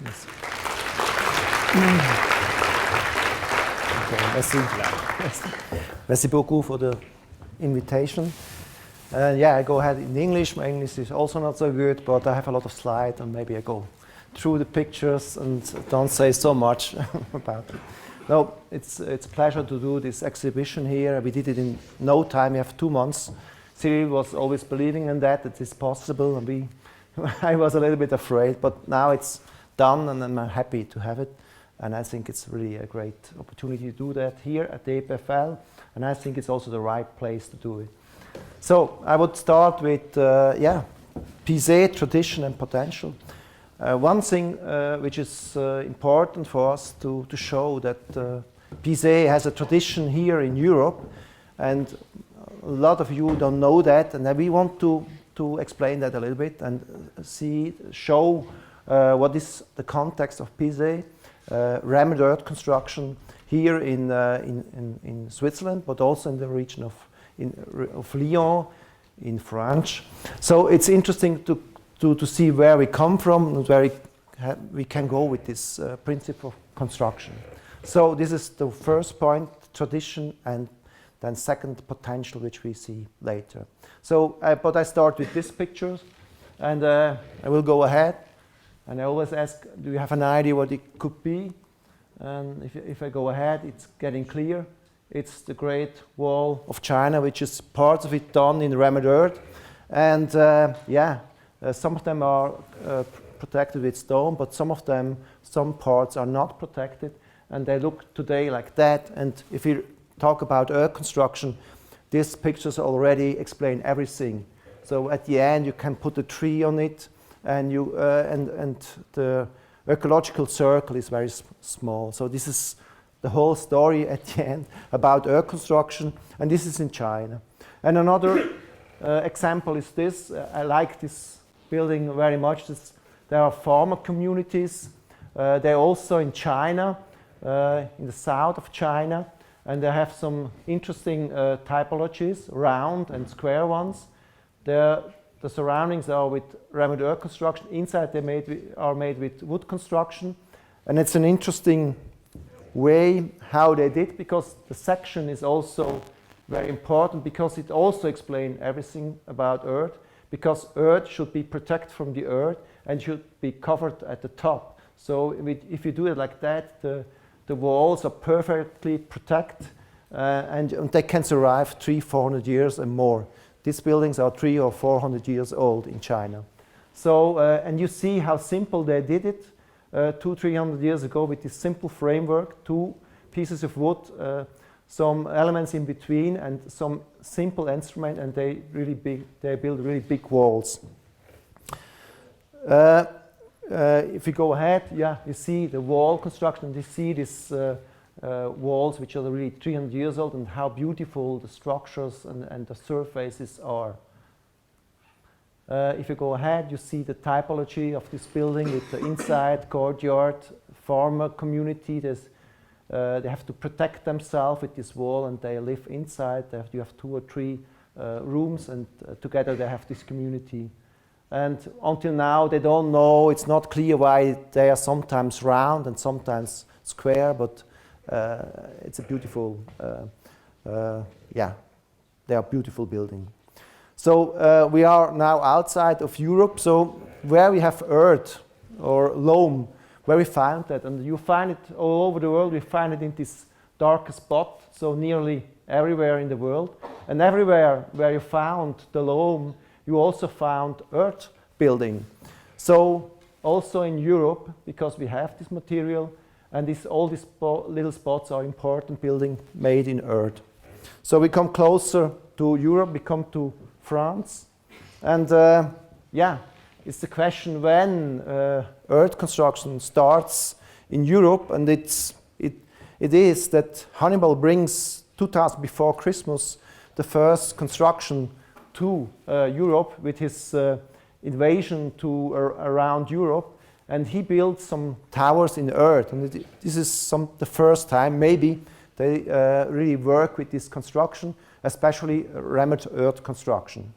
Yes. Okay, merci beaucoup for the invitation. Yeah, I go ahead in English. My English is also not so good, but I have a lot of slides, and maybe I go through the pictures and don't say so much about it. No, it's a pleasure to do this exhibition here. We did it in no time. We have 2 months. Cyril was always believing in that it is possible, and I was a little bit afraid, but now it's done, and I'm happy to have it. And I think it's really a great opportunity to do that here at the EPFL, and I think it's also the right place to do it. So I would start with, Pise, tradition and potential. One thing which is important for us to show that Pise has a tradition here in Europe, and a lot of you don't know that, and we want to explain that a little bit and show what is the context of Pise, rammed earth construction here in Switzerland, but also in the region of Lyon, in France. So it's interesting to see where we come from and where we can go with this principle of construction. So this is the first point, tradition, and then second, potential, which we see later. So, but I start with these pictures, and I will go ahead. And I always ask, do you have an idea what it could be? And if I go ahead, it's getting clear. It's the Great Wall of China, which is part of it done in rammed earth. And some of them are protected with stone, but some parts are not protected, and they look today like that. And if you talk about earth construction, these pictures already explain everything. So at the end, you can put a tree on it, and the ecological circle is very small. So this is the whole story at the end about earth construction, and this is in China. And another example is this. I like this building very much. There are farmer communities. They're also in China, in the south of China, and they have some interesting typologies, round and square ones. The surroundings are with rammed earth construction. Inside they are made with wood construction, and it's an interesting way how they did, because the section is also very important, because it also explains everything about earth, because earth should be protected from the earth and should be covered at the top. So if you do it like that, the walls are perfectly protected, and they can survive 300-400 years and more. These buildings are 300 or 400 years old in China. So, and you see how simple they did it 200-300 years ago with this simple framework, 2 pieces of wood, some elements in between, and some simple instrument, and they build really big walls. If you go ahead, you see the wall construction, and you see these walls which are really 300 years old, and how beautiful the structures and the surfaces are. If you go ahead, you see the typology of this building with the inside courtyard, farmer community. They have to protect themselves with this wall, and they live inside. You have 2 or 3 rooms, and together they have this community. And until now, they don't know, it's not clear why they are sometimes round and sometimes square, but it's a beautiful, they are beautiful building. So we are now outside of Europe, so where we have earth or loam, where we find that, and you find it all over the world. We find it in this dark spot, so nearly everywhere in the world. And everywhere where you found the loam, you also found earth building. So also in Europe, because we have this material, and all these little spots are important building made in earth. So we come closer to Europe, we come to France, and it's the question when earth construction starts in Europe, and it is that Hannibal brings 2000 before Christmas the first construction to Europe with his invasion to around Europe, and he built some towers in earth, and this is the first time maybe they really work with this construction, especially rammed earth construction.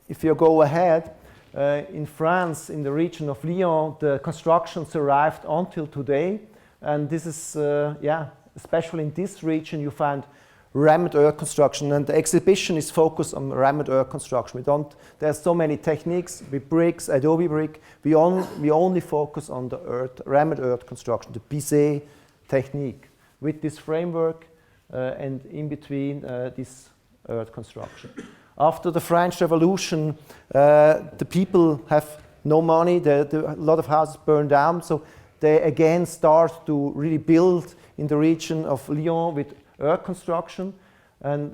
If you go ahead, In France, in the region of Lyon, the construction survived until today. And this is, yeah, especially in this region, you find rammed earth construction. And the exhibition is focused on rammed earth construction. There's so many techniques with bricks, adobe brick. We only focus on the rammed earth construction, the Pisé technique, with this framework and in between this earth construction. After the French Revolution, the people have no money, a lot of houses burned down, so they again start to really build in the region of Lyon with earth construction. And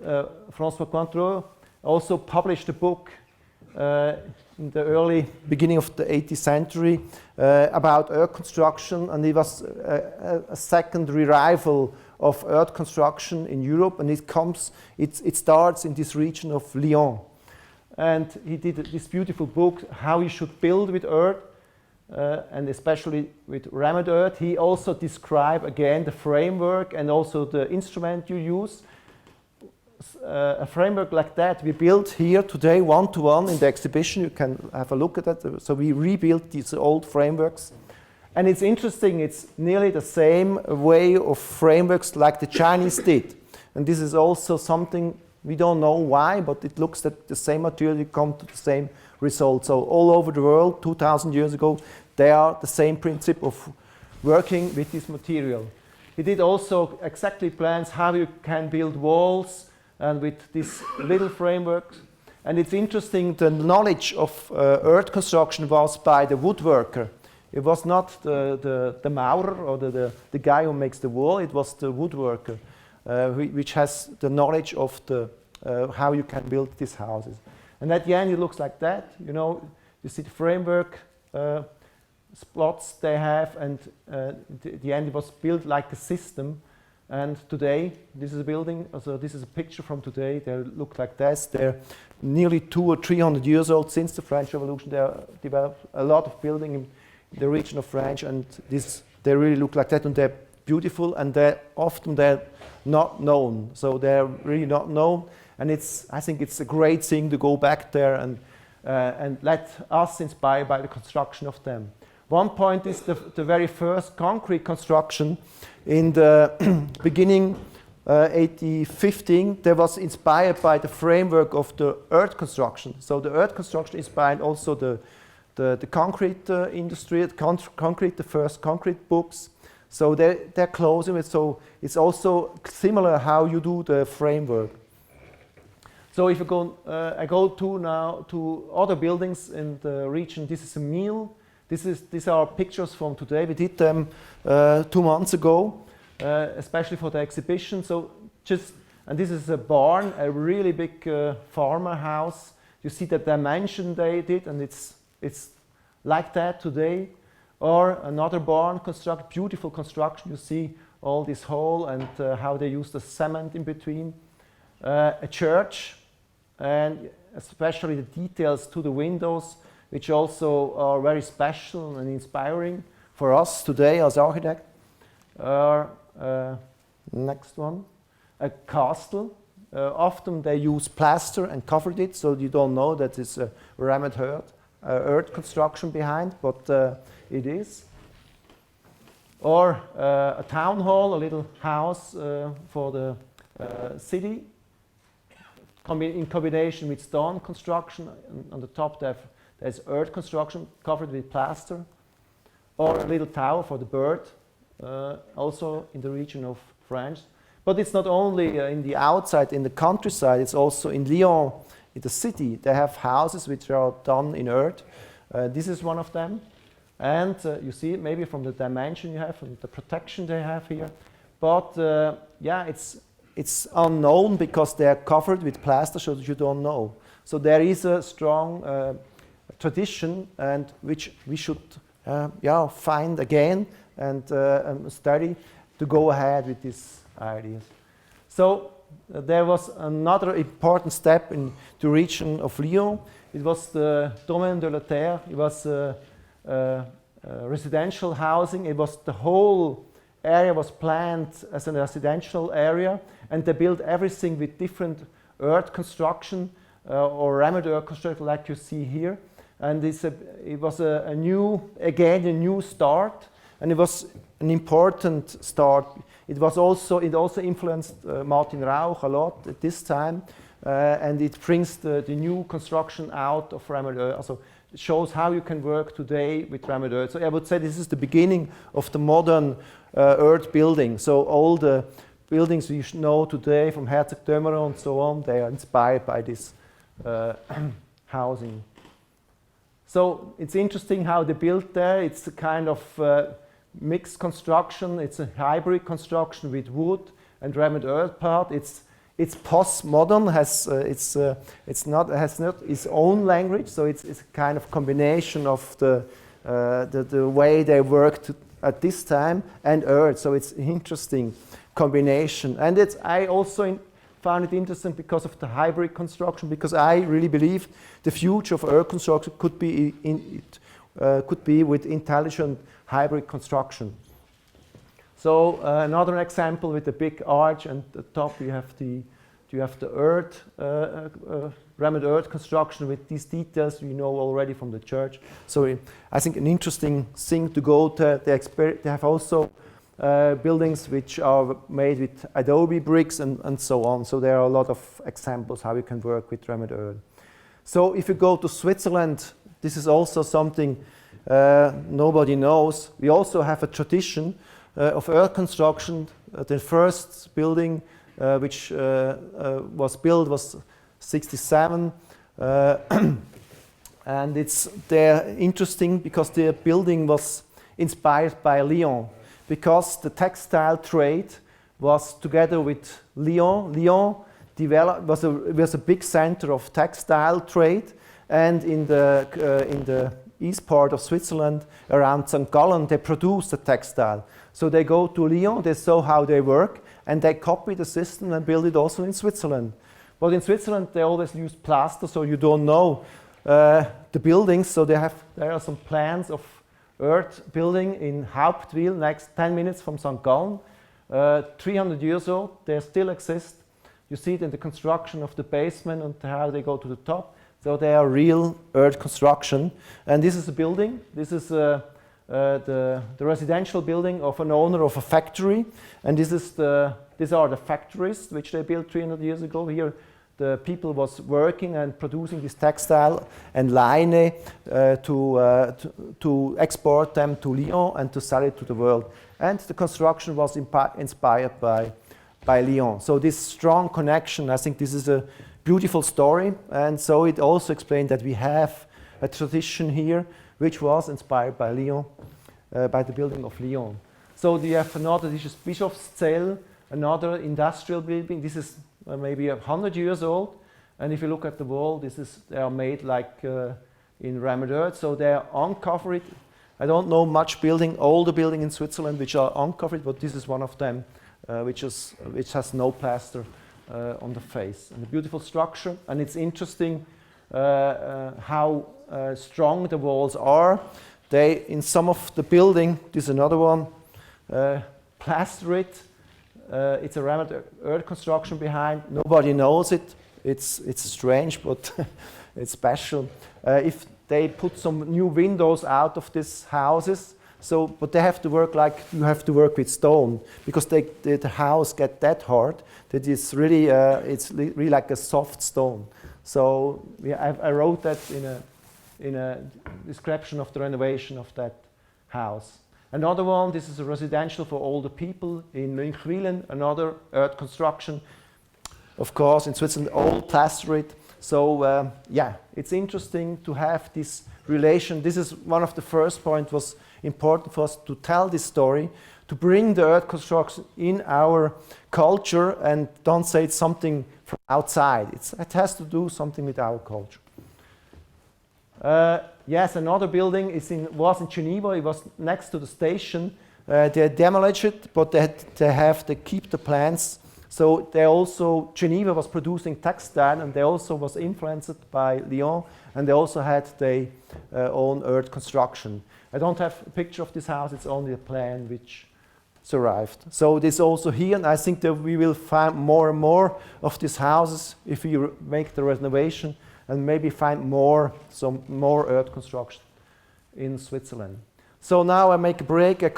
François COINTERAUX also published a book in the early beginning of the 18th century about earth construction, and it was a second revival of earth construction in Europe, and it starts in this region of Lyon. And he did this beautiful book, how you should build with earth, and especially with rammed earth. He also described again the framework and also the instrument you use. A framework like that we built here today one-to-one in the exhibition. You can have a look at that. So we rebuilt these old frameworks. And it's interesting, it's nearly the same way of frameworks like the Chinese did. And this is also something we don't know why, but it looks that the same material, you come to the same result. So all over the world, 2,000 years ago, they are the same principle of working with this material. He did also exactly plans how you can build walls and with this little frameworks. And it's interesting, the knowledge of earth construction was by the woodworker. It was not the Maurer or the guy who makes the wall, it was the woodworker, which has the knowledge of how you can build these houses. And at the end it looks like that, you know, you see the framework plots they have, and at the end it was built like a system. And today, this is a building, so this is a picture from today, they look like this. They're nearly 200 or 300 years old since the French Revolution. They developed a lot of building in the region of France, and they really look like that, and they're beautiful, and they're not known. So they're really not known, and I think it's a great thing to go back there and let us inspire by the construction of them. One point is the very first concrete construction in the beginning 1815. They was inspired by the framework of the earth construction. So the earth construction inspired also the concrete industry, the first concrete books. So they're close in it. So it's also similar how you do the framework. So if you go, I go now to other buildings in the region. This is a mill. These are pictures from today. We did them 2 months ago, especially for the exhibition. So and this is a barn, a really big farmer house. You see the dimension they did, and it's like that today. Or another barn beautiful construction. You see all this hole and how they use the cement in between. A church, and especially the details to the windows, which also are very special and inspiring for us today as architects. Next one, a castle. Often they use plaster and covered it, so you don't know that it's a rammed earth construction behind, but it is. Or a town hall, a little house for the city, in combination with stone construction. On the top there's earth construction covered with plaster. Or a little tower for the bird, also in the region of France. But it's not only in the outside, in the countryside, it's also in Lyon, in the city. They have houses which are done in earth. This is one of them. And you see it maybe from the dimension you have, from the protection they have here. But yeah, it's unknown because they are covered with plaster, so you don't know. So there is a strong tradition, and which we should find again and study to go ahead with these ideas. So there was another important step in the region of Lyon. It was the Domaine de la Terre. It was residential housing. It was the whole area was planned as a residential area, and they built everything with different earth construction or rammed earth construction, like you see here. and it was a new start, and it was an important start. It also influenced Martin Rauch a lot at this time, and it brings the new construction out of rammed earth. Also, it shows how you can work today with rammed earth. So I would say this is the beginning of the modern earth building. So all the buildings you know today from Herzog Dömerer and so on, they are inspired by this housing. So it's interesting how they built there. It's a kind of mixed construction. It's a hybrid construction with wood and rammed earth part. It's postmodern. Has not its own language. So it's a kind of combination of the way they worked at this time and earth. So it's an interesting combination. And I also found it interesting because of the hybrid construction, because I really believe the future of earth construction could be with intelligent hybrid construction. So another example with the big arch, and at the top you have the earth rammed earth construction with these details you know already from the church. So I think an interesting thing to go to. They have also buildings which are made with adobe bricks and so on. So there are a lot of examples how you can work with rammed earth. So if you go to Switzerland, this is also something nobody knows. We also have a tradition of earth construction. The first building which was built was 67, and they're interesting because the building was inspired by Lyon, because the textile trade was together with Lyon. Lyon was a big center of textile trade, and in the east part of Switzerland, around St.GALLEN, they produce the textile. So they go to Lyon, they saw how they work, and they copy the system and build it also in Switzerland. But in Switzerland, they always use plaster, so you don't know the buildings. So there are some plans of earth building in HAUPTWIL, next 10 minutes from St. Gallen. 300 years old, they still exist. You see it in the construction of the basement and how they go to the top. So they are real earth construction. And this is a building. This is the residential building of an owner of a factory. And these are the factories which they built 300 years ago. Here the people was working and producing this textile and line to export them to Lyon and to sell it to the world. And the construction was inspired by Lyon. So this strong connection, I think this is a beautiful story. And so it also explained that we have a tradition here which was inspired by Lyon, by the building of Lyon. So you have another, this is Bischofszell, another industrial building. This is maybe 100 years old, and if you look at the wall, they are made like in rammed earth, so they are uncovered. I don't know much older building in Switzerland which are uncovered, but this is one of them which has no plaster on the face. And a beautiful structure, and it's interesting how strong the walls are. They, in some of the building, this is another one, plaster it. It's a rammed earth construction behind. Nobody knows it. It's strange, but it's special. If they put some new windows out of these houses, but they have to work like you have to work with stone, because the house get that hard that it's really like a soft stone. So I wrote that in a description of the renovation of that house. Another one, this is a residential for older people in Münchwilen, another earth construction. Of course, in Switzerland, all plastered. So yeah, it's interesting to have this relation. This is one of the first points was important for us to tell this story, to bring the earth construction in our culture and don't say it's something from outside. It has to do something with our culture. Yes, another building was in Geneva. It was next to the station. They demolished it, but they keep the plans. So Geneva was producing textile, and they also was influenced by Lyon, and they also had their own earth construction. I don't have a picture of this house. It's only a plan which survived. So this also here, and I think that we will find more and more of these houses if we make the renovation and maybe find some more earth construction in Switzerland. So now I make a break. I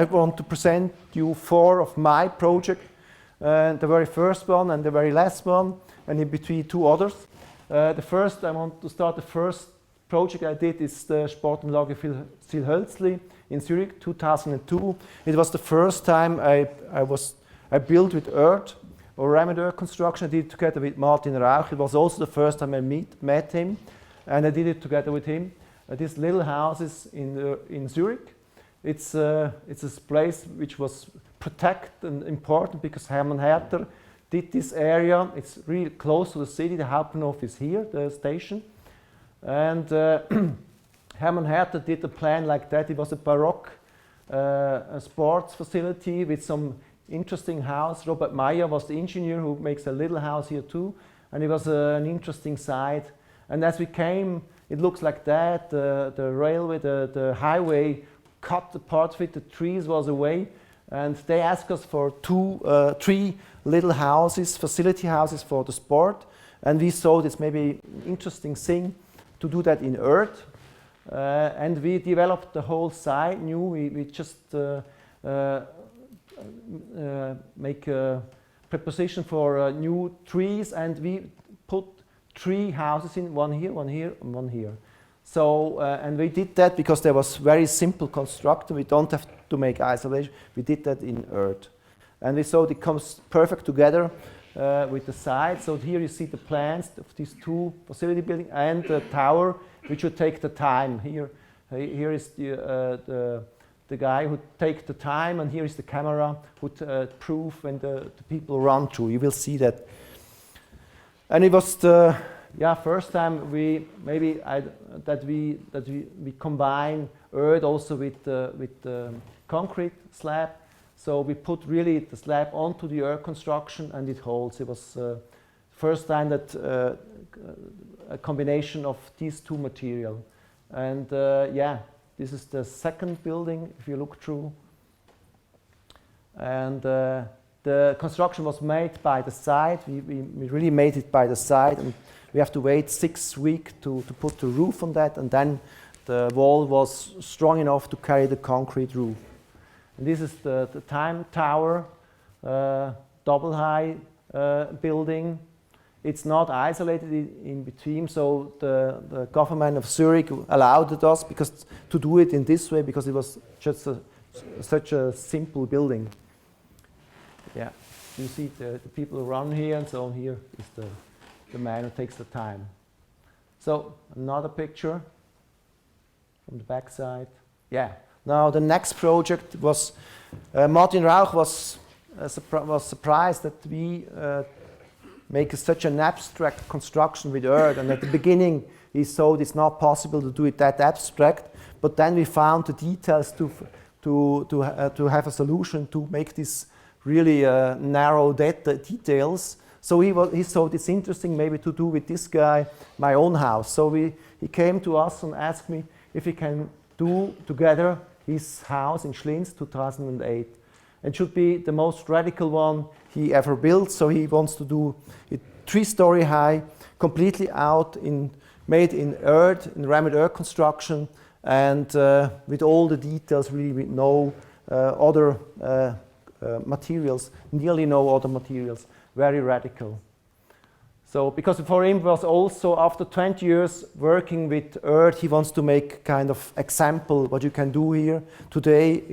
want to present you 4 of my projects. The very first one and the very last one, and in between 2 others. I want to start the first project I did is the Sportanlage SIHLHOLZLI in Zürich, 2002. It was the first time I built with earth or rammed earth construction. I did it together with Martin Rauch. It was also the first time I met him, and I did it together with him. These little houses in Zürich. It's a place which was protected and important because Hermann Herter did this area. It's really close to the city. The Hauptbahnhof is here, the station. And Hermann Herter did a plan like that. It was a Baroque sports facility with some interesting house. Robert Meyer was the engineer who makes a little house here too. And it was an interesting site. And as we came, it looks like that. The railway, the highway cut the part of it. The trees was away. And they asked us for 3 little houses, facility houses for the sport. And we saw this maybe interesting thing to do that in earth. And we developed the whole site new. We just make a preposition for new trees, and we put 3 houses in, one here, one here, and one here. So, and we did that because there was very simple construction. We don't have to make isolation. We did that in earth. And we saw it comes perfect together with the side. So here you see the plans of these 2 facility buildings and the tower, which would take the time. Here is the guy who takes the time, and here is the camera who prove when the people run through. You will see that. And it was the first time we combine earth also with the concrete slab. So we put really the slab onto the earth construction, and it holds. It was first time that a combination of these 2 materials. And this is the second building if you look through. And the construction was made by the side. We really made it by the side, and we have to wait 6 weeks to put the roof on that, and then the wall was strong enough to carry the concrete roof. And this is the time tower, double high building. It's not isolated in between, so the government of Zurich allowed us to do it in this way because it was just such a simple building. Yeah, you see the people run here, and so here is the man who takes the time. So another picture from the back side. Yeah. Now the next project was Martin Rauch was surprised that we make such an abstract construction with earth, and at the beginning he thought it's not possible to do it that abstract, but then we found the details to have a solution to make this really narrow details. So he thought it's interesting maybe to do with this guy my own house. So he came to us and asked me if we can do together his house in Schlins, 2008. It should be the most radical one he ever built. So he wants to do it 3-story high, completely made in earth, in rammed earth construction, and with all the details, really with no other materials, nearly no other materials, very radical. So, because for him was also after 20 years working with earth, he wants to make kind of example what you can do here today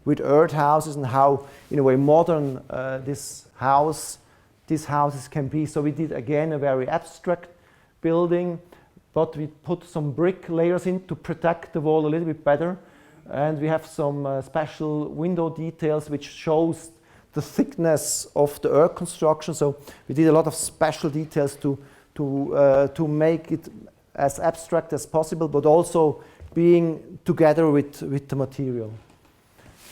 with earth houses and how, in a way, modern these houses can be. So we did again a very abstract building, but we put some brick layers in to protect the wall a little bit better, and we have some special window details which shows the thickness of the earth construction. So we did a lot of special details to make it as abstract as possible, but also being together with the material.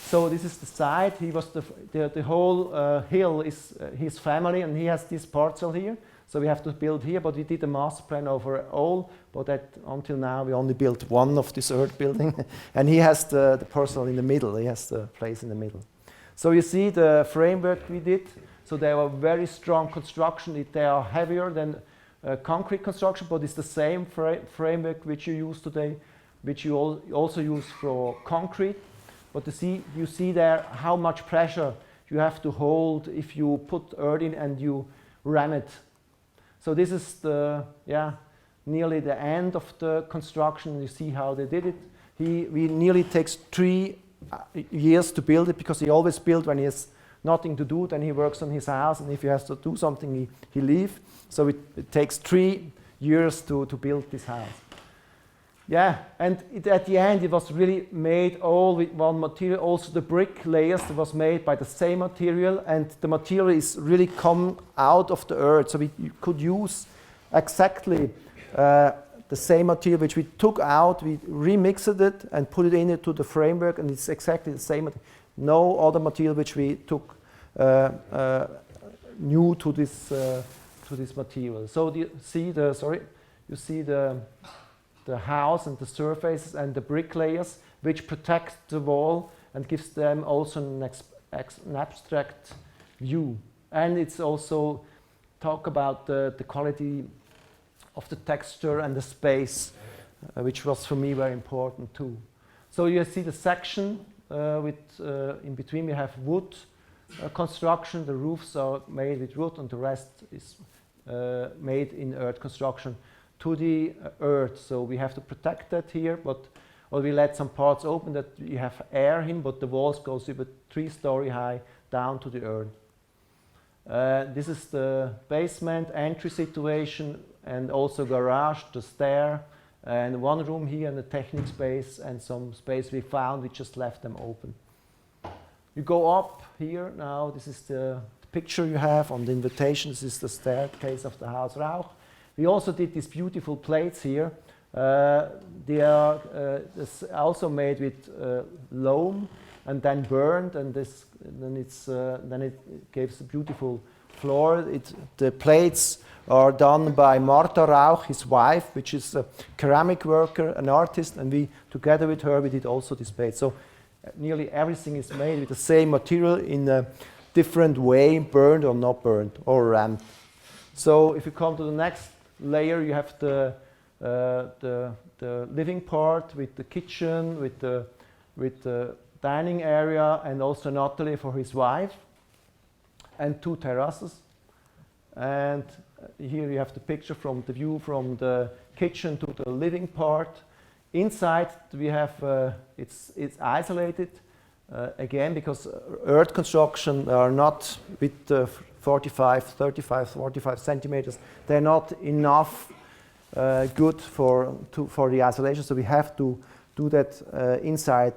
So this is the site. He was the whole hill is his family, and he has this parcel here. So we have to build here, but we did a master plan over all. But until now, we only built one of this earth building, and he has the parcel in the middle. He has the place in the middle. So you see the framework we did. So they are very strong construction. They are heavier than concrete construction, but it's the same framework which you use today, which you also use for concrete. But you see there how much pressure you have to hold if you put earth in and you ram it. So this is the, nearly the end of the construction. You see how they did it. We nearly takes 3 years to build it, because he always builds when he has nothing to do, then he works on his house, and if he has to do something, he leaves. So it takes 3 years to build this house. Yeah, and at the end it was really made all with one material. Also the brick layers was made by the same material, and the material is really come out of the earth. So you could use exactly the same material which we took out, we remixed it and put it into the framework, and it's exactly the same. No other material which we took new to this material. So you see the house and the surfaces and the brick layers which protect the wall and gives them also an abstract view. And it's also talk about the quality of the texture and the space, which was for me very important too. So you see the section in between we have wood construction. The roofs are made with wood, and the rest is made in earth construction to the earth. So we have to protect that here, or we let some parts open that you have air in, but the walls goes about 3-story high down to the earth. This is the basement entry situation, and also garage, the stair, and one room here in the technic space, and some space we found, we just left them open. You go up here now, this is the picture you have on the invitation. This is the staircase of the Haus Rauch. We also did these beautiful plates here. They are also made with loam and then burned, and then it gives a beautiful floor. The plates are done by Martha Rauch, his wife, which is a ceramic worker, an artist, and we, together with her, we did also this plate. So nearly everything is made with the same material in a different way, burned or not burned, or rammed. So if you come to the next layer, you have the living part with the kitchen, with the dining area, and also an atelier for his wife, and 2 terraces. And here you have the picture from the view from the kitchen to the living part. Inside we have it's isolated again, because earth construction are not with 45 centimeters. They're not enough good for the isolation, so we have to do that inside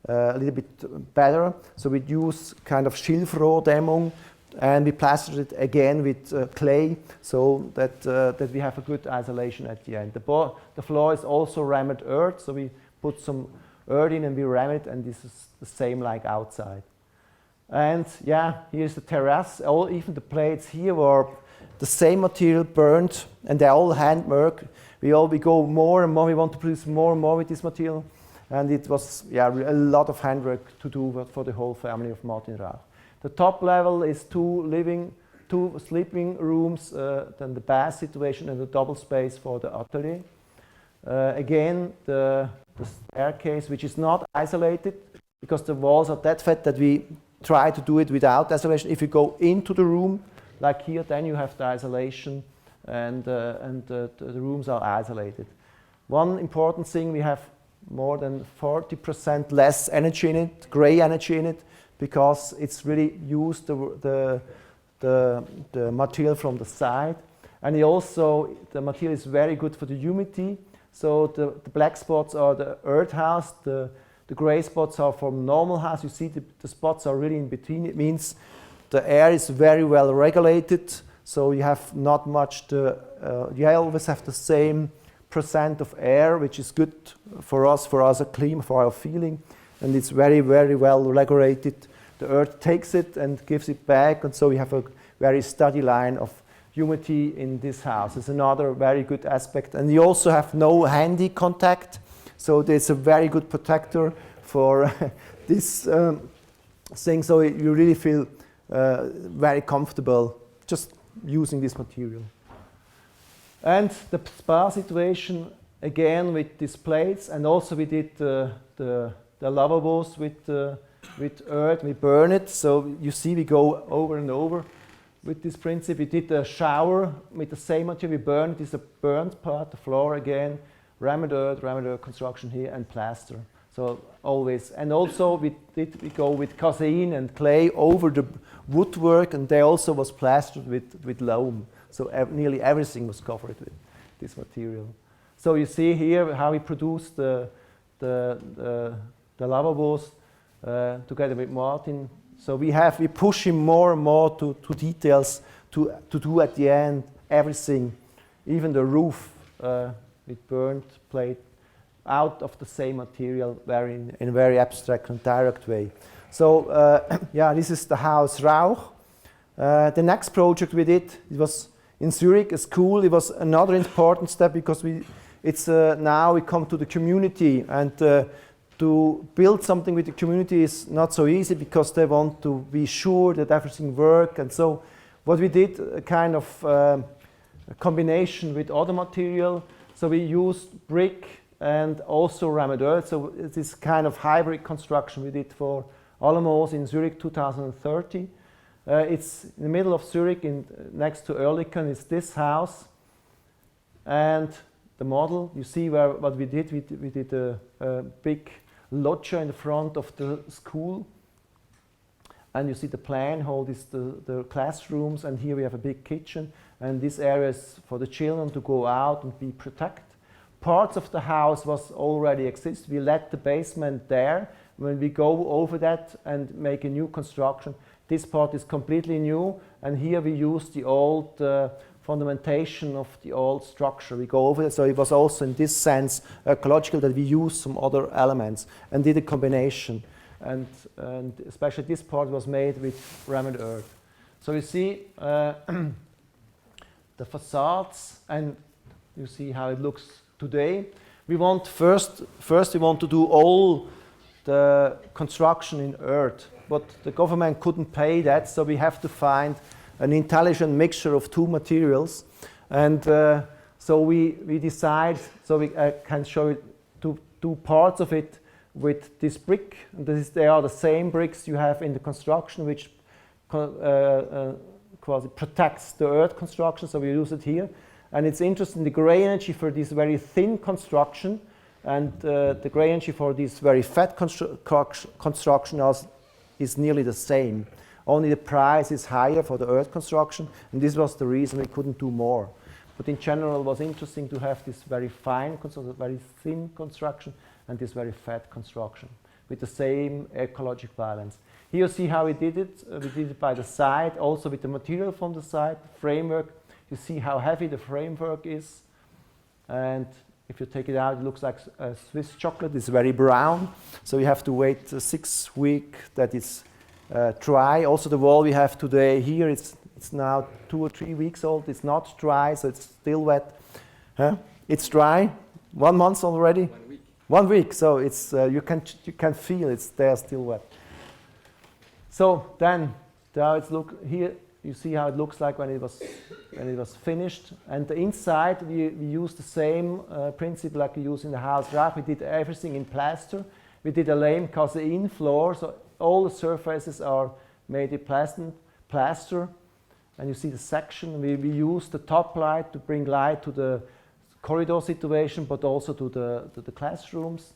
a little bit better. So we use kind of Schilfrohrdämmung, and we plastered it again with clay, so that we have a good isolation at the end. The floor is also rammed earth, so we put some earth in and we ram it, and this is the same like outside. And yeah, here's the terrace. Even the plates here were the same material burned, and they're all handwork. We go more and more. We want to produce more and more with this material, and it was a lot of handwork to do for the whole family of Martin Rauch. The top level is 2 sleeping rooms, then the bath situation, and the double space for the atelier. Again, the staircase, which is not isolated, because the walls are that fat that we try to do it without isolation. If you go into the room, like here, then you have the isolation, and the rooms are isolated. One important thing, we have more than 40% less energy in it, gray energy in it, because it's really used the material from the side. And the material is very good for the humidity. So the black spots are the earth house, the gray spots are from normal house. You see the spots are really in between. It means the air is very well regulated, so you have not much, you always have the same % of air, which is good for us a clean, for our feeling. And it's very, very well regulated. The earth takes it and gives it back, and so we have a very steady line of humidity in this house. It's another very good aspect. And you also have no handy contact, so there's a very good protector for this thing, so you really feel very comfortable just using this material. And the spa situation, again with these plates, and also we did the lavabos with earth, we burn it. So you see we go over and over with this principle. We did a shower with the same material, we burned, this is a burnt part, the floor again, rammed earth construction here, and plaster. So always, and also we go with casein and clay over the woodwork, and there also was plastered with loam. So nearly everything was covered with this material. So you see here how we produced the lavabos together with Martin. So we push him more and more to details to do at the end everything, even the roof with burnt plate, out of the same material, in a very abstract and direct way. So yeah, this is the house Rauch. The next project we did, it was in Zurich, a school. It was another important step because now we come to the community, and to build something with the community is not so easy because they want to be sure that everything works. And so what we did, a kind of a combination with other material. So we used brick and also rammed earth. So this kind of hybrid construction we did for Alamos in Zurich 2030. It's in the middle of Zurich, next to Oerlikon. It's this house. And the model, you see what we did. We did a big loggia in the front of the school. And you see the plan, how this the classrooms, and here we have a big kitchen. And this area is for the children to go out and be protected. Parts of the house was already exist. We let the basement there. When we go over that and make a new construction, this part is completely new. And here we use the old fundamentation of the old structure. We go over it. So it was also in this sense ecological that we used some other elements and did a combination. And especially this part was made with rammed earth. So you see the facades, and you see how it looks today. We want first we want to do all the construction in earth, but the government couldn't pay that, so we have to find an intelligent mixture of two materials. And so we decide, so we can show it two parts of it with this brick. And they are the same bricks you have in the construction, which quasi protects the earth construction, so we use it here. And it's interesting, the gray energy for this very thin construction and the gray energy for this very fat construction is nearly the same. Only the price is higher for the earth construction, and this was the reason we couldn't do more. But in general, it was interesting to have this very fine, very thin construction and this very fat construction with the same ecological balance. Here you see how we did it. We did it by the side, also with the material from the side, the framework. You see how heavy the framework is. And if you take it out, it looks like a Swiss chocolate. It's very brown. So you have to wait 6 weeks that it's dry. Also the wall we have today here, it's now 2 or 3 weeks old. It's not dry, so it's still wet. Huh? It's dry. 1 month already? 1 week. 1 week, so it's you can feel it's there still wet. So then how it's look here. You see how it looks like when it was finished. And the inside we use the same principle like we use in the house Rauch. We did everything in plaster. We did a lame casein floor, so all the surfaces are made with plaster. And you see the section. We use the top light to bring light to the corridor situation, but also to the classrooms.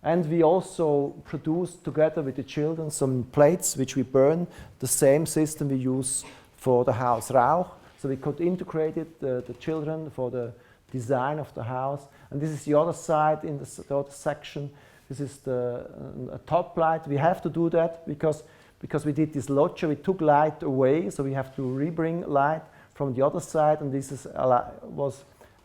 And we also produced together with the children some plates which we burn, the same system we use for the house Rauch. So we could integrate it, the children, for the design of the house. And this is the other side in the other section. This is a top light. We have to do that because we did this loggia, we took light away, so we have to rebring light from the other side, and this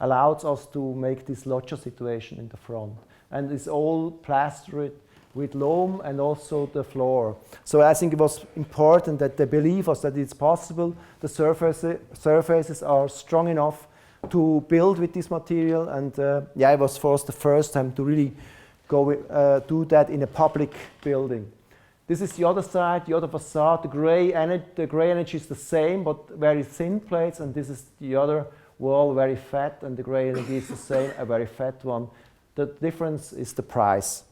allows us to make this loggia situation in the front. And it's all plastered with loam and also the floor. So I think it was important that they believe us that it's possible. The surfaces are strong enough to build with this material. And yeah, it was for us the first time to really do that in a public building. This is the other side, the other facade. The gray energy is the same, but very thin plates. And this is the other wall very fat and the gray LED is the same, a very fat one. The difference is the price.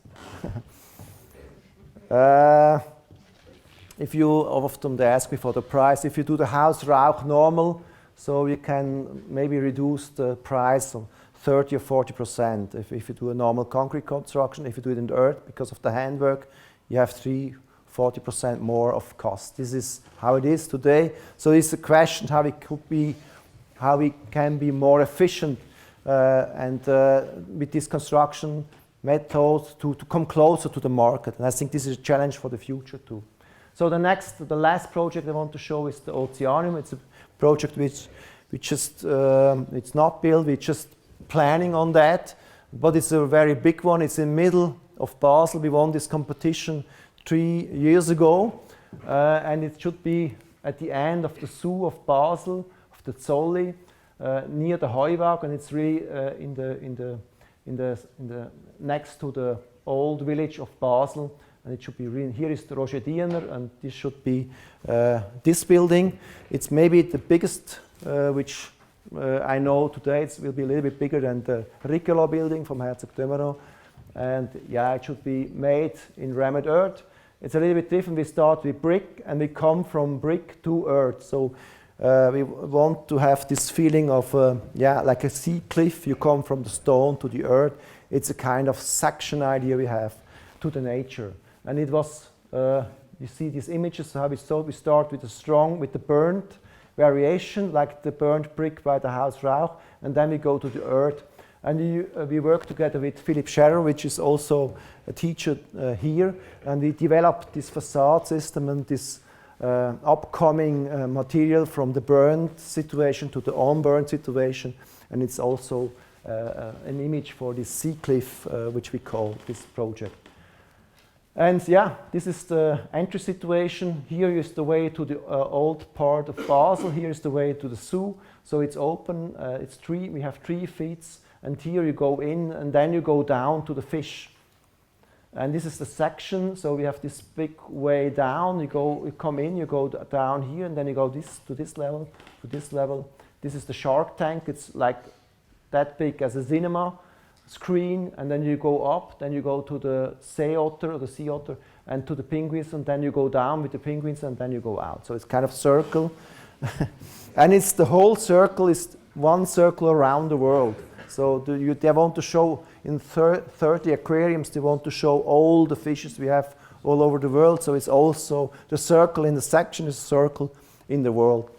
If you often they ask me for the price, if you do the Hausrauch normal, so you can maybe reduce the price of 30 or 40% if you do a normal concrete construction. If you do it in the earth, because of the handwork, you have 40% more of cost. This is how it is today. So it's a question how it could be, how we can be more efficient with this construction methods to come closer to the market. And I think this is a challenge for the future too. So the last project I want to show is the OZEANIUM. It's a project which we just, it's not built, we're just planning on that, but it's a very big one. It's in the middle of Basel. We won this competition 3 years ago, and it should be at the end of the zoo of Basel, of the Zolli, near the Heuwag, and it's really in the next to the old village of Basel. And it should be here is the Roger Diener, and this should be this building. It's maybe the biggest, which I know today. It will be a little bit bigger than the Riccolo building from Herzog Dömerow. And yeah, it should be made in rammed earth. It's a little bit different. We start with brick and we come from brick to earth. So we want to have this feeling of, like a sea cliff. You come from the stone to the earth. It's a kind of section idea we have to the nature. And it was, you see these images, how we start with the burnt variation, like the burnt brick by the Hausrauch, and then we go to the earth. And we work together with Philipp Scherer, which is also a teacher here, and we developed this facade system and this upcoming material from the burnt situation to the unburnt situation, and it's also an image for this sea cliff, which we call this project. And yeah, this is the entry situation. Here is the way to the old part of Basel. Here is the way to the zoo. So it's open. We have 3 feet. And here you go in, and then you go down to the fish. And this is the section. So we have this big way down. You come in, you go down here, and then you go to this level, to this level. This is the shark tank. It's like that big as a cinema screen, and then you go up, then you go to the sea otter, and to the penguins, and then you go down with the penguins, and then you go out. So it's kind of circle. And it's the whole circle is one circle around the world. So they want to show in 30 aquariums, they want to show all the fishes we have all over the world. So it's also the circle in the section is a circle in the world.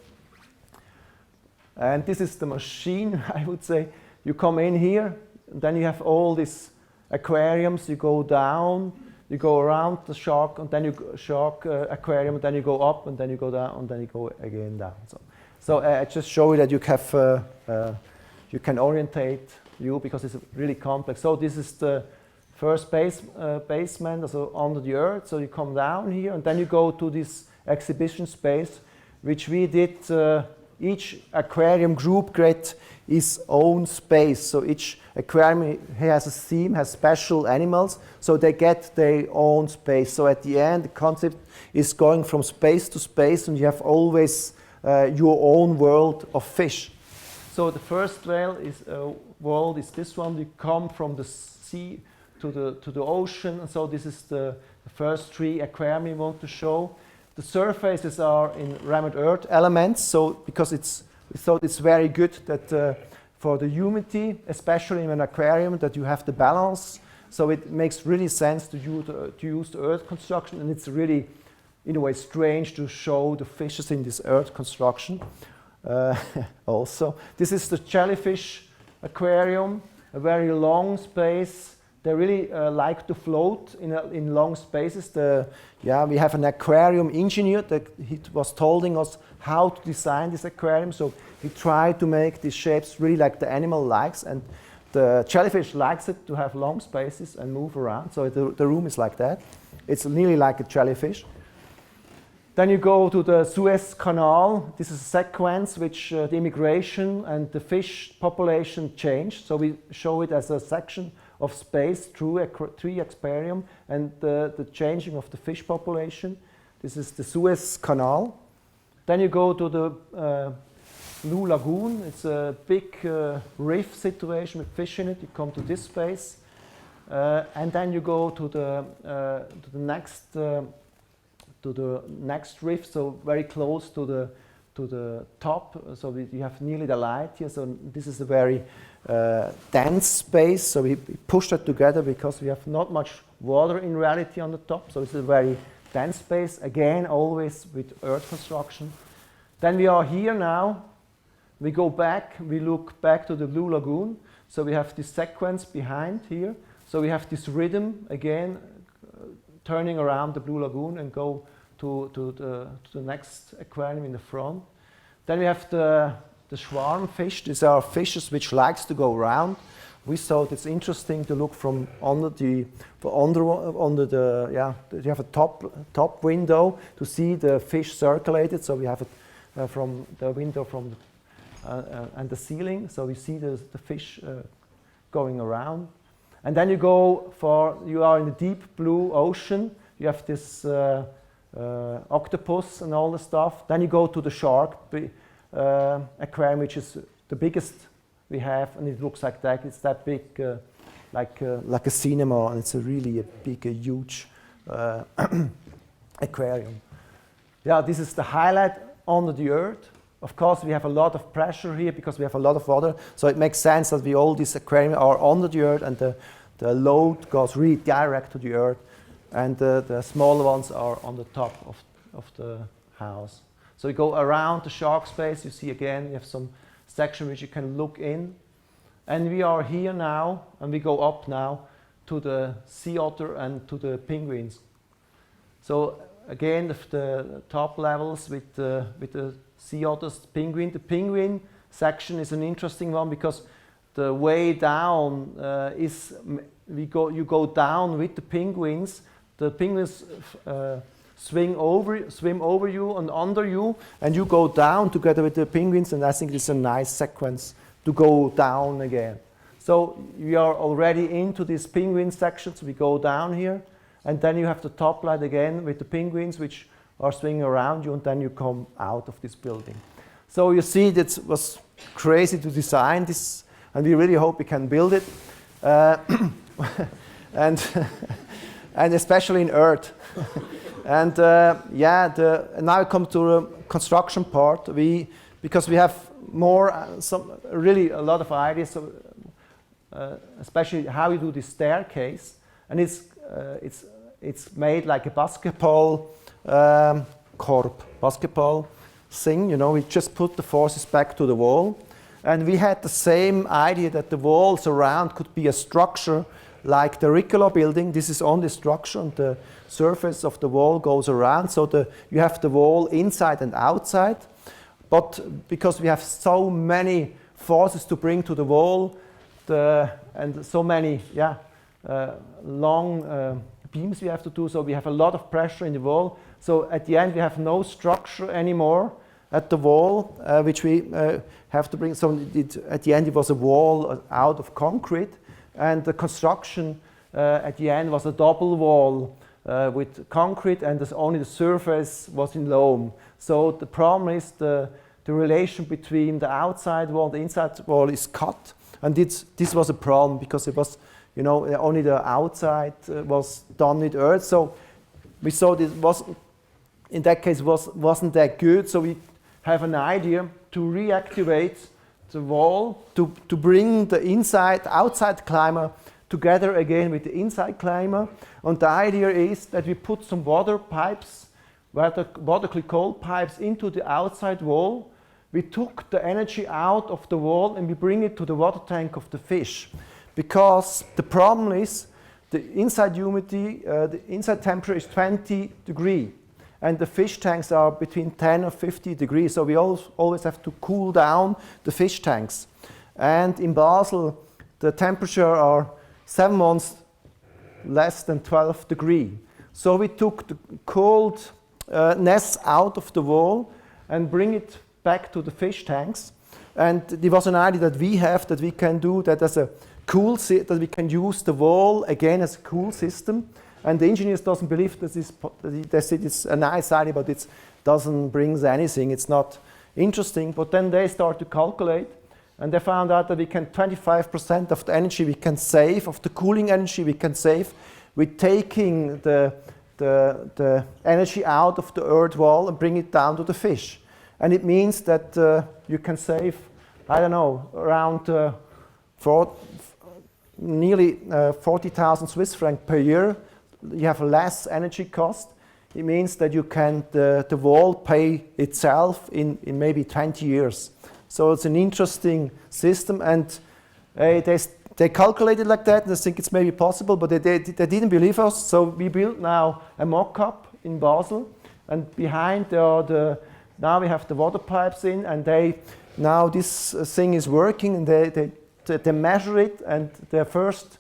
And this is the machine, I would say. You come in here, and then you have all these aquariums. You go down, you go around the shark, and then you shark aquarium, and then you go up, and then you go down, and then you go again down. So I just show you that you have you can orientate you because it's really complex. So this is the first basement, so under the earth. So you come down here, and then you go to this exhibition space, which we did. Each aquarium group creates its own space. So each aquarium has a theme, has special animals, so they get their own space. So at the end, the concept is going from space to space, and you have always your own world of fish. So the first world is this one. You come from the sea to the ocean, and so this is the first 3 aquarium we want to show. The surfaces are in rammed earth elements, so because we thought it's very good that for the humidity, especially in an aquarium, that you have the balance. So it makes really sense to use the earth construction, and it's really, in a way, strange to show the fishes in this earth construction. Also, this is the jellyfish aquarium, a very long space. They really like to float in long spaces. We have an aquarium engineer that he was telling us how to design this aquarium. So he tried to make these shapes really like the animal likes, and the jellyfish likes it to have long spaces and move around. So the room is like that. It's nearly like a jellyfish. Then you go to the Suez Canal. This is a sequence which the immigration and the fish population changed. So we show it as a section of space through 3 aquarium and the changing of the fish population. This is the Suez Canal. Then you go to the Blue Lagoon. It's a big reef situation with fish in it. You come to this space, and then you go to the next reef, so very close to the top. So you have nearly the light here. So this is a very dense space. So we push that together because we have not much water in reality on the top. So it's a very dense space. Again, always with earth construction. Then we are here now. We go back, we look back to the Blue Lagoon. So we have this sequence behind here. So we have this rhythm again, turning around the Blue Lagoon and go to the next aquarium in the front. Then we have the swarm fish. These are fishes which likes to go around. We thought it's interesting to look from under the you have a top window to see the fish circulated. So we have it from the window from and the ceiling. So we see the fish going around. And then you are in the deep blue ocean. You have this octopus and all the stuff. Then you go to the shark aquarium, which is the biggest we have, and it looks like that. It's that big, like a cinema, and it's really a big, huge aquarium. Yeah, this is the highlight under the earth. Of course, we have a lot of pressure here because we have a lot of water, so it makes sense that all these aquariums are under the earth, and the load goes really direct to the earth, and the smaller ones are on the top of the house. So you go around the shark space. You see again, you have some section which you can look in, and we are here now, and we go up now to the sea otter and to the penguins. So again, the top levels with the sea otters, penguin. The penguin section is an interesting one because the way down you go down with the penguins. The penguins swim over you and under you, and you go down together with the penguins, and I think it's a nice sequence to go down again. So we are already into these penguin sections. We go down here, and then you have the top light again with the penguins which are swinging around you, and then you come out of this building. So you see, it was crazy to design this, and we really hope we can build it, and especially in earth. And now I come to the construction part. Because we have really a lot of ideas, especially how you do this staircase, and it's made like a basketball basketball thing. You know, we just put the forces back to the wall, and we had the same idea that the walls around could be a structure like the Ricola building. This is on the structure, and the surface of the wall goes around, so you have the wall inside and outside. But because we have so many forces to bring to the wall, and so many long beams we have to do, so we have a lot of pressure in the wall. So at the end we have no structure anymore at the wall, which we have to bring. So at the end it was a wall out of concrete, and the construction at the end was a double wall with concrete, and only the surface was in loam. So the problem is the relation between the outside wall and the inside wall is cut, and this was a problem because it was, you know, only the outside was done with earth. So we saw this in that case wasn't that good. So we have an idea to reactivate the wall to bring the outside climber together again with the inside climber. And the idea is that we put some water pipes, water cold pipes, into the outside wall. We took the energy out of the wall and we bring it to the water tank of the fish. Because the problem is the inside humidity, the inside temperature is 20 degrees. And the fish tanks are between 10 or 50 degrees. So we always have to cool down the fish tanks. And in Basel, the temperature are 7 months less than 12 degrees. So we took the cold nest out of the wall and bring it back to the fish tanks. And there was an idea that we have that we can do that as a that we can use the wall again as a cool system. And the engineers doesn't believe that they say it's a nice idea, but it doesn't bring anything. It's not interesting. But then they start to calculate, and they found out that we can 25% of the energy we can save, of the cooling energy we can save, with taking the energy out of the earth wall and bring it down to the fish. And it means that you can save, I don't know, around nearly 40,000 Swiss francs per year. You have less energy cost. It means that you can, the wall pay itself in maybe 20 years. So it's an interesting system, and they calculated like that, and I think it's maybe possible, but they didn't believe us. So we built now a mock-up in Basel, and behind now we have the water pipes in, and now this thing is working, and they measure it, and their first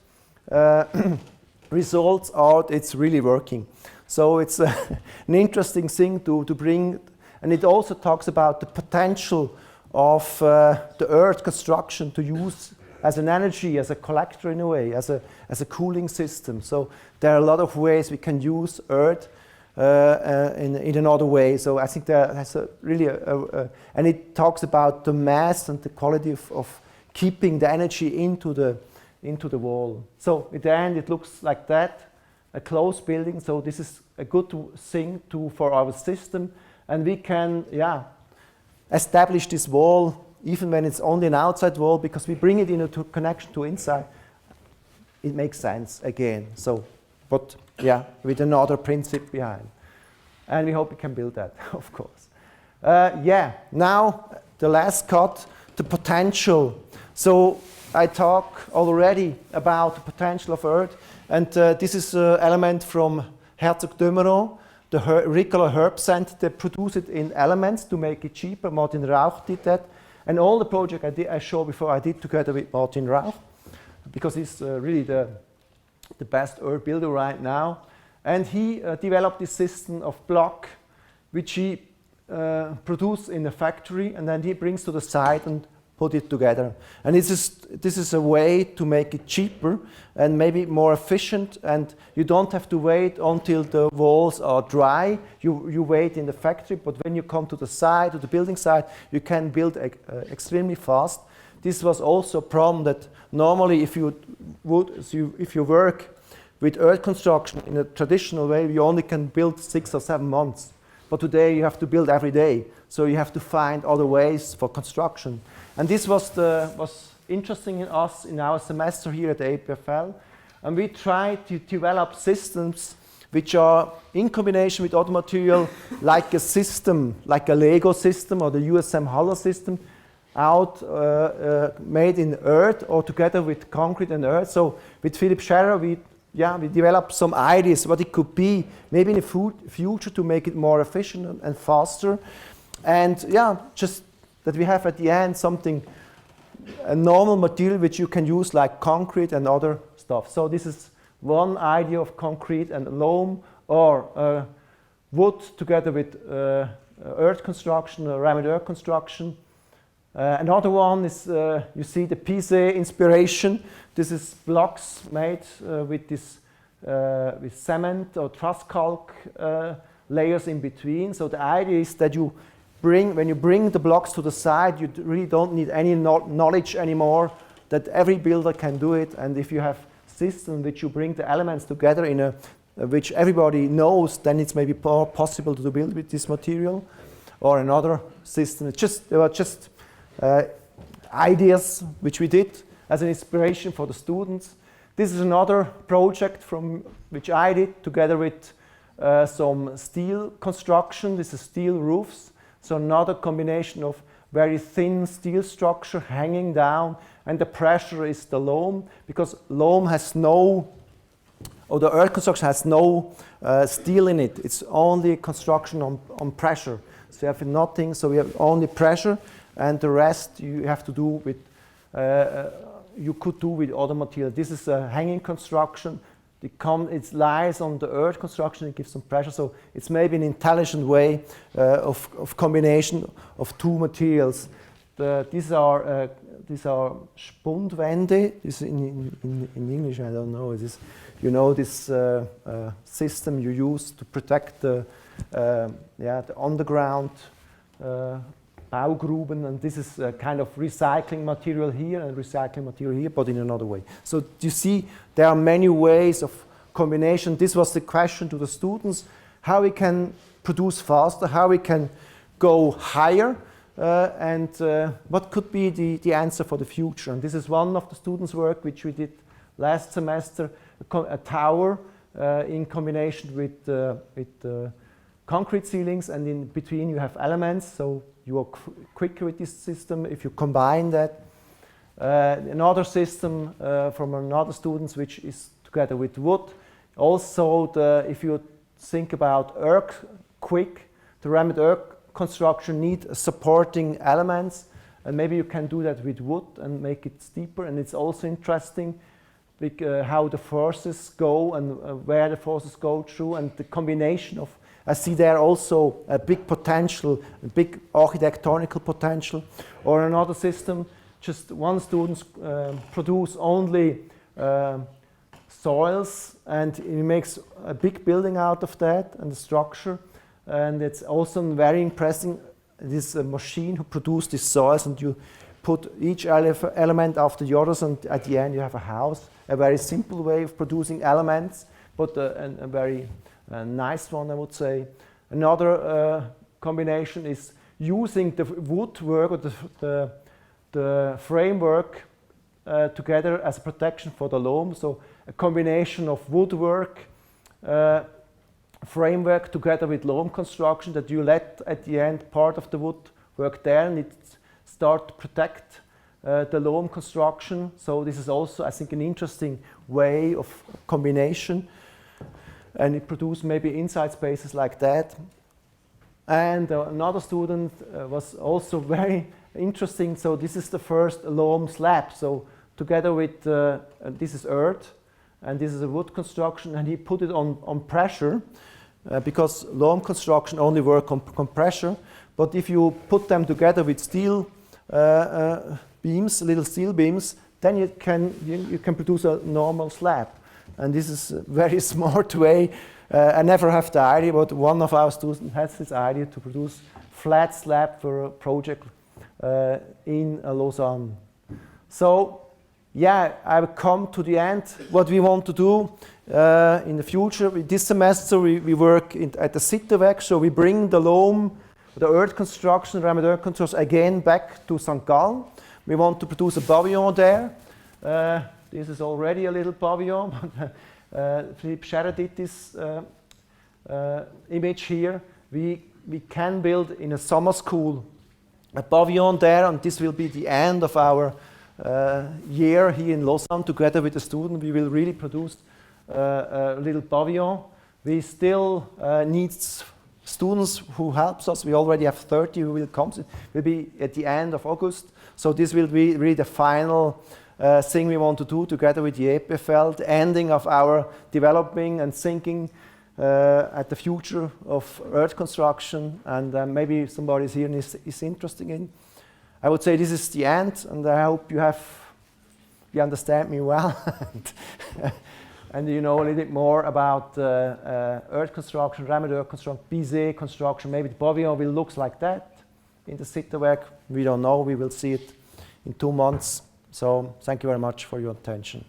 results are it's really working. So it's an interesting thing to bring, and it also talks about the potential of the earth construction to use as an energy, as a collector in a way, as a cooling system. So there are a lot of ways we can use earth in another way. So I think that has and it talks about the mass and the quality of keeping the energy into the wall. So at the end it looks like that, a closed building. So this is a good thing for our system, and we can establish this wall even when it's only an outside wall, because we bring it into connection to inside. It makes sense again. So, but with another principle behind, and we hope we can build that, of course. Now the last cut, the potential. So I talk already about the potential of earth, and this is an element from Herzog Dömerow, the Ricola herb scent. They produce it in elements to make it cheaper. Martin Rauch did that, and all the project I showed before I did together with Martin Rauch, because he's really the best earth builder right now. And he developed this system of block, which he produced in a factory, and then he brings to the site and put it together. And this is a way to make it cheaper and maybe more efficient, and you don't have to wait until the walls are dry. You wait in the factory, but when you come to the site, to the building site, you can build extremely fast. This was also a problem that normally if you work with earth construction in a traditional way, you only can build 6 or 7 months. But today you have to build every day, so you have to find other ways for construction. And this was interesting in us in our semester here at the EPFL, and we tried to develop systems which are in combination with other material, like a system, like a Lego system or the USM Haller system, made in earth or together with concrete and earth. So with Philipp Scherrer, we developed some ideas what it could be, maybe in the future, to make it more efficient and faster. And just that we have at the end a normal material which you can use like concrete and other stuff. So this is one idea of concrete and loam, or wood together with earth construction, rammed earth construction. Another one is, you see the Pise inspiration. This is blocks made with cement or truss calc layers in between. So the idea is that when you bring the blocks to the side, you really don't need any knowledge anymore, that every builder can do it. And if you have systems which you bring the elements together in which everybody knows, then it's maybe more possible to build with this material. Or another system. There were just ideas which we did as an inspiration for the students. This is another project which I did together with some steel construction. This is steel roofs. So another combination of very thin steel structure hanging down, and the pressure is the loam, because loam has the earth construction has no steel in it. It's only construction on pressure. So you have nothing, so we have only pressure, and the rest you have to do with, you could do with other materials. This is a hanging construction. It lies on the earth construction, it gives some pressure, so it's maybe an intelligent way of combination of two materials. These are Spundwände. This in English, I don't know. This, this system you use to protect the underground Baugruben, and this is kind of recycling material here and recycling material here, but in another way. So you see, there are many ways of combination. This was the question to the students, how we can produce faster, how we can go higher, and what could be the answer for the future. And this is one of the students' work which we did last semester, a tower in combination with concrete ceilings, and in between you have elements, so you are quicker with this system if you combine that. Another system from another student which is together with wood. Also, if you think about earthquake, the remnant earth construction need supporting elements, and maybe you can do that with wood and make it steeper. And it's also interesting how the forces go and where the forces go through, and the combination of, I see there also a big potential, a big architectonical potential. Or another system, just one student produce only soils, and he makes a big building out of that and the structure. And it's also very impressive, this machine who produced these soils, and you put each element after the others, and at the end you have a house. A very simple way of producing elements, but a very nice one, I would say. Another combination is using the woodwork or the framework together as a protection for the loam. So a combination of woodwork, framework together with loam construction, that you let at the end part of the woodwork there, and it start to protect the loam construction. So this is also, I think, an interesting way of combination, and it produced maybe inside spaces like that. And another student was also very interesting. So this is the first loam slab. So together with this is earth, and this is a wood construction, and he put it on pressure because loam construction only work on pressure. But if you put them together with steel beams, little steel beams, then you can produce a normal slab. And this is a very smart way. I never have the idea, but one of our students has this idea to produce flat slab for a project in Lausanne. So, yeah, I will come to the end. What we want to do in the future, this semester we work at the Sitterweg, so we bring the loam, the earth construction, remnant earth construction again back to St. Gallen. We want to produce a pavilion there. This is already a little pavilion, but Philippe Scherrer did this image here. We can build in a summer school a pavilion there, and this will be the end of our year here in Lausanne. Together with the student, we will really produce a little pavilion. We still need students who helps us. We already have 30 who will come. It will be at the end of August. So this will be really the final thing we want to do together with the EPFL, the ending of our developing and thinking at the future of earth construction, and maybe somebody here is interested in. I would say this is the end, and I hope you understand me well, and you know a little bit more about earth construction, remnant earth construction, Pise construction. Maybe the pavilion will look like that in the Sitterweg. We don't know. We will see it in 2 months. So thank you very much for your attention.